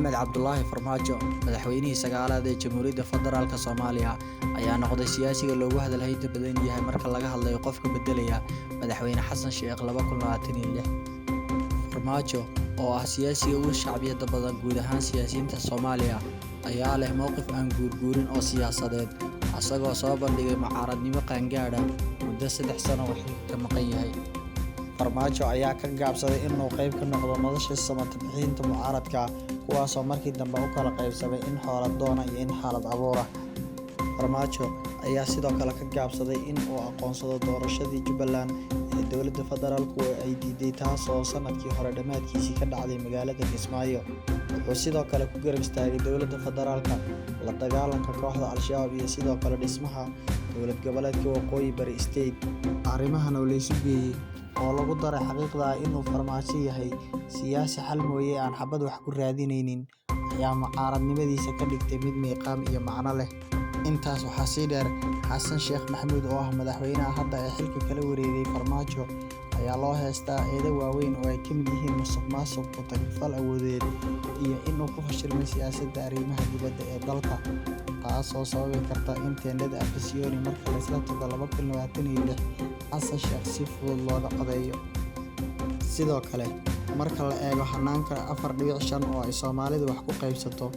Maxamed Cabdullaahi Farmaajo madaxweynihii sagaalaad ee Jamhuuriyadda Federaalka Soomaaliya ayaa noqday siyaasiga loogu hadalhaynta badan yahay marka laga hadlayo qofka bedelaya madaxweyne Xasan Sheekh 2026. Farmaajo oo ah siyaasiga ugu shacbiyadda badan guud ahaan siyaasiyiinta Soomaaliya ayaa leh mowqif aan guurguurin oo siyaasadeed asagoo soo bandhigay mucaaradnimo qaangaadh ah muddo 3 sano oo xilka ka maqan yahay. Farmaajo ayaa ka gaabsaday inuu qayb ka noqdo nolosha samatabbixinta mucaaradka kuwaasoo markii dambe u kala qaybsamay in xoolad doona iyo in xaalad abuur ah. Farmaajo ayaa sidoo kale ka gaabsaday in uu aqoonsado doorashadii Jubbaland ee dowladda federaalku ay diiday taasoo sanadkii hore dhammaadkiisii ka dhacday magaalada Kismaayo. Wuxuu sidoo kale ku garab istaagay dowladda federaalka la dagaalanka kooxda Al-Shabaab iyo sidoo kale dhismaha dowlad goboleedka Waqooyi Bari State. Arrimahan oo la isu geeyay oo lagu daray xaqiiqda inuu Farmaajo yahay siyaasi xal mooye aan xabad wax ku raadinaynin ayaa mucaaradnimadiisa ka dhigtay mid miiqaam iyo macno leh. Intaas waxaa sii dheer, Xasan Sheekh Maxamuud oo ah madaxweynaha hadda ee xilka kala wareegay Farmaajo ayaa loo heystaa eedo waaweyn oo ay ka mid yihiin musuqmaasuq, ku-tagrifal awoodeed iyo inuu ku fashilmay siyaasadda arrimaha dibadda ee dalka, taasoo sababi karta in teendhada Afisyooni marka la isla tago 2026 Xasan Sheekh si fudud looga codeeyo. Sidoo kale, marka la eego hanaanka 4.5 oo ay Soomaalidu wax ku qaybsato,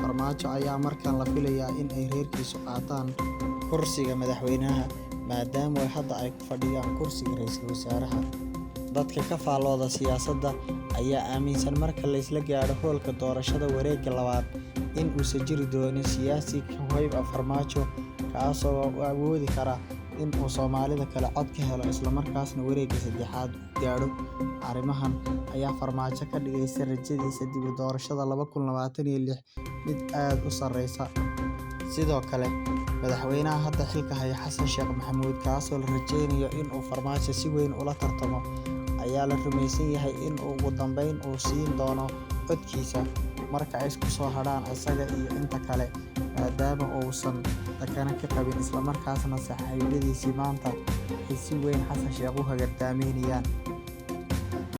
Farmaajo ayaa markan la filayaa in ay reerkiisu qaataan kursiga madaxweynaha maadaama hadda ay ku fadhiyaan kursiga ra'iisul wasaaraha. Dadka ka faallooda siyaasadda ayaa aaminsan marka la isla gaadho hoolka doorashada wareegga labaad in uusan jiri doonin siyaasi ka hayb ah Farmaajo kaasoo awoodi kara in uu Soomaalida kale cod ka helo isla markaasna wareegga saddexaad gaadho. Arrimahan ayaa Farmaajo ka dhigaysa rajadiisa dib u doorashada 2026 mid aad u sareysa. Sidoo kale, madaxweynaha hadda xilka haya Xasan Sheekh Maxamuud kaasoo la rajeynayo in uu Farmaajo si weyn ula tartamo ayaa la rumaysan yahay in ugu dambeyn uu siin doono codkiisa marka ay isku soo hadhaan isaga iyo inta kale maadaama uusan dakana ka qabin isla markaasna saaxiibadiisii maanta ay si weyn Xasan Sheekh u hagartaameynayaan.